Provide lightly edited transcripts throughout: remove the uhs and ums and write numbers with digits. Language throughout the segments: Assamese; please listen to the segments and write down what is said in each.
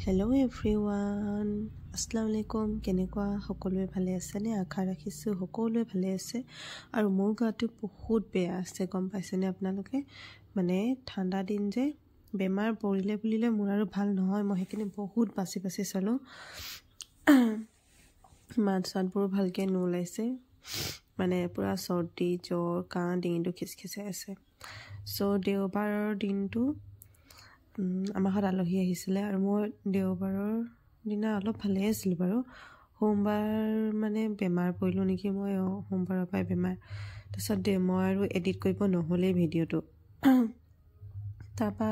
Hello everyone, Assalamu alaikum. কেনেকুৱা সকলোৱে ভালে আছে নে? আশা ৰাখিছো সকলোৱে ভালে আছে আৰু মোৰ গাটো বহুত বেয়া আছে, গম পাইছেনে আপোনালোকে? মানে ঠাণ্ডা দিন যে বেমাৰ পৰিলে বুলিলে মোৰ আৰু ভাল নহয়, মই হেকিনে বহুত বাছি চলো। মাতবোৰ ভালকে নোলাইছে, মানে পুৰা চৰ্দি জ্বৰ কাহ ডিঙিটো খিচখিচাই আছে। সো দেওবাৰৰ দিনটো আমাৰ ঘৰত আলহী আহিছিলে আৰু মই দেওবাৰৰ দিনা অলপ ভালে আছিল বাৰু। সোমবাৰ মানে বেমাৰ পৰিলো নেকি, মই সোমবাৰৰ পৰাই বেমাৰ। তাৰপিছত মই আৰু এডিট কৰিব নহ'লেই ভিডিঅ'টো। তাৰপৰা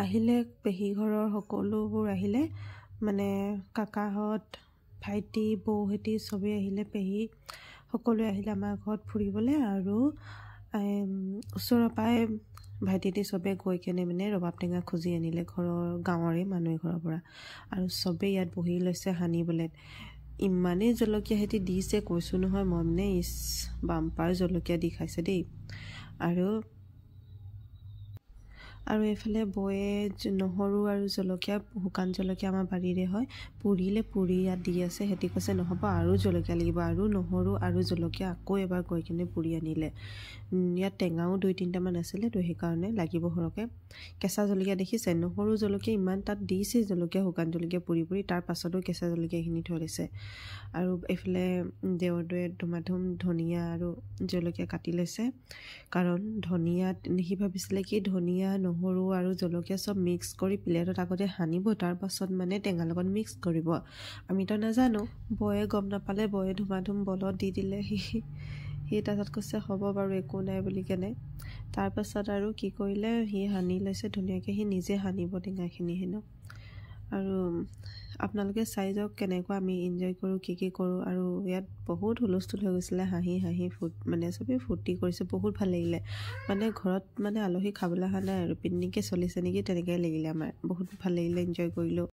আহিলে পেহী ঘৰৰ সকলোবোৰ আহিলে, মানে কাকাহঁত ভাইটি বৌহেঁতি চবেই আহিলে, পেহী সকলোৱে আহিলে আমাৰ ঘৰত ফুৰিবলৈ। আৰু ওচৰৰ পৰাই ভাইটিহঁতে চবে গৈ কেনে মানে ৰবাব টেঙা খুজি আনিলে, ঘৰৰ গাঁৱৰে মানুহ ঘৰৰ পৰা। আৰু চবেই ইয়াত বহি লৈছে সানিবলৈ। ইমানেই জলকীয়া হেঁতি দিছে কৈছোঁ নহয়, মই মানে বাম্পাৰ জলকীয়া দি খাইছে দেই। আৰু এইফালে বৌয়ে নহৰু আৰু জলকীয়া, শুকান জলকীয়া আমাৰ বাৰীৰে হয়, পুৰি ইয়াত দি আছে। সিহঁতি কৈছে নহ'ব আৰু জলকীয়া লাগিব, আৰু নহৰু আৰু জলকীয়া আকৌ এবাৰ গৈ কিনে পুৰি আনিলে। ইয়াত টেঙাও 2-3টামান আছিলে, তো সেইকাৰণে লাগিব সৰহকৈ। কেঁচা জলকীয়া দেখিছে, নহৰু জলকীয়া ইমান তাত দিছে, জলকীয়া শুকান জলকীয়া পুৰি তাৰ পাছতো কেঁচা জলকীয়াখিনি থৈ দিছে। আৰু এইফালে দেওৰটোৱে ধুমাধুম ধনিয়া আৰু জলকীয়া কাটি লৈছে, কাৰণ ধনিয়া সি ভাবিছিলে কি ধনিয়া নহৰু আৰু জলকীয়া চব মিক্স কৰি প্লেটত আগতে সানিব, তাৰ পাছত মানে টেঙাৰ লগত মিক্স কৰিব। আমিতো নাজানো, বৌয়ে গম নাপালে, বৌয়ে ধুমাধুম বলত দি দিলে। সি তাৰপাছত কৈছে হ'ব বাৰু একো নাই বুলি কেনে। তাৰপাছত আৰু কি কৰিলে, সি সানি লৈছে ধুনীয়াকৈ, সি নিজে সানিব টেঙাখিনি হেনো। আৰু আপোনালোকে চাই যাওক কেনেকুৱা আমি এনজয় কৰোঁ, কি কৰোঁ। আৰু ইয়াত বহুত হুলস্থুল হৈ গৈছিলে, হাঁহি মানে চবেই ফূৰ্তি কৰিছে, বহুত ভাল লাগিলে। মানে ঘৰত মানে আলহী খাবলৈ অহা নাই আৰু পিকনিকে চলিছে নেকি, তেনেকৈ লাগিলে আমাৰ। বহুত ভাল লাগিলে, এনজয় কৰিলোঁ।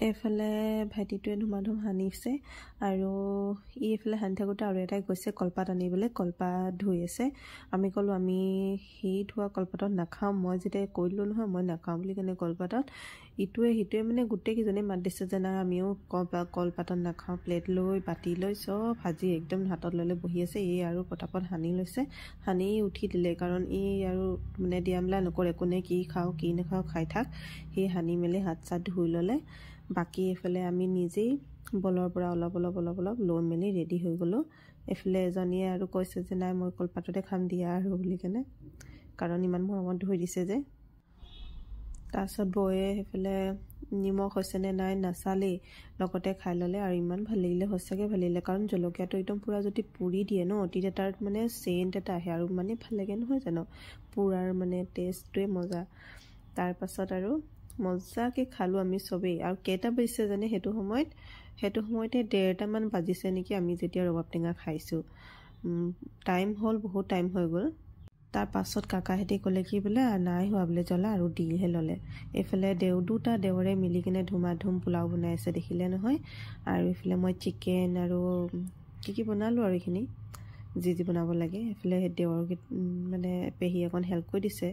এইফালে ভাইটিটোৱে ধুমাধুম সানিছে, আৰু এইফালে সানি থাকোঁতে আৰু এটাই গৈছে কলপাত আনিবলৈ, কলপাত ধুই আছে। আমি ক'লোঁ আমি সি ধোৱা কলপাতত নাখাওঁ, মই যেতিয়া কৰিলোঁ নহয় মই নাখাওঁ বুলি কেনে কলপাতত। সিটোৱে মানে গোটেইকেইজনে মাত দিছে যে নাই আমিও কলপাতত নাখাওঁ। প্লেট লৈ বাতি লৈ চব ভাজি একদম হাতত লৈ বহি আছে। আৰু পটাপট সানি লৈছে, সানি উঠি দিলে, কাৰণ আৰু মানে দিয়া মেলা নকৰে, কোনে কি খাওঁ কি নাখাওঁ খাই থাক। সি সানি মেলি হাত চাত ধুই ল'লে। বাকী এইফালে আমি নিজেই বলৰ পৰা অলপ লৈ মেলি ৰেডি হৈ গ'লোঁ। এইফালে এজনীয়ে আৰু কৈছে যে নাই মই কলপাততে খাম দিয়া আৰু বুলি কেনে, কাৰণ ইমান মৰমত ধুই দিছে যে। তাৰপিছত বৌয়ে সেইফালে নিমখ হৈছেনে নাই নাচালেই, লগতে খাই ল'লে। আৰু ইমান ভাল লাগিলে, সঁচাকৈ ভাল লাগিলে, কাৰণ জলকীয়াটো একদম পূৰা যদি পুৰি দিয়ে ন, তেতিয়া তাৰ মানে চেণ্ট এটা আহে আৰু মানে ভাল লাগে নহয় জানো, পুৰাৰ মানে টেষ্টটোৱে মজা। তাৰপাছত আৰু মজাকৈ খালোঁ আমি চবেই। আৰু কেইটা বাজিছে জানে, সেইটো সময়তে 1:30মান বাজিছে নেকি আমি যেতিয়া ৰবাব টেঙা খাইছোঁ। টাইম হ'ল, বহুত টাইম হৈ গ'ল। তাৰ পাছত কাকাহেঁতি ক'লে কি বোলে নাই হোৱা বোলে জ্বলা, আৰু দিহে ল'লে। এইফালে দুটা দেৱৰে মিলি কিনে ধুমাধুম পোলাও বনাই আছে, দেখিলে নহয়। আৰু এইফালে মই চিকেন আৰু কি বনালোঁ আৰু এইখিনি যি বনাব লাগে। এইফালে দেৱৰ মানে পেহী অকণ হেল্প কৰি দিছে।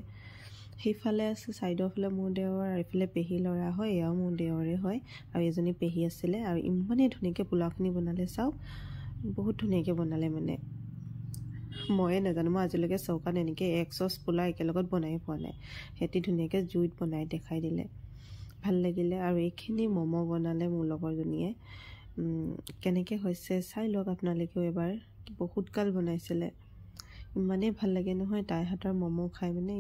সেইফালে আছে ছাইডৰ ফালে মোৰ দেৱৰ, আৰু এইফালে পেহী ল'ৰা হয়, এয়াও মোৰ দেৱৰে হয়। আৰু এজনী পেহী আছিলে, আৰু ইমানেই ধুনীয়াকৈ পোলাওখিনি বনালে, চাওক বহুত ধুনীয়াকৈ বনালে। মানে ময়ে নাজানো, মই আজিলৈকে চৌকাত এনেকৈ 1 চচ পোলাও একেলগত বনাই পোৱা নাই। সিহঁতি ধুনীয়াকৈ জুইত বনাই দেখাই দিলে, ভাল লাগিলে। আৰু এইখিনি ম'ম' বনালে মোৰ লগৰজনীয়ে, কেনেকৈ হৈছে চাই লওক আপোনালোকেও এবাৰ। বহুত গাল বনাইছিলে, ইমানেই ভাল লাগে নহয় তাইৰ হাতৰ ম'ম' খাই, মানে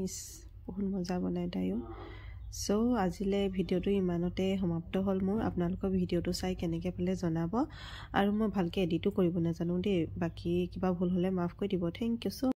বহুত মজা বনাই তাইও। সো আজিলৈ ভিডিঅ'টো ইমানতে সমাপ্ত হ'ল মোৰ। আপোনালোকৰ ভিডিঅ'টো চাই কেনেকৈ পালে জনাব। আৰু মই ভালকৈ এডিটো কৰিব নাজানো দেই, বাকী কিবা ভুল হ'লে মাফ কৰি দিব। Thank U.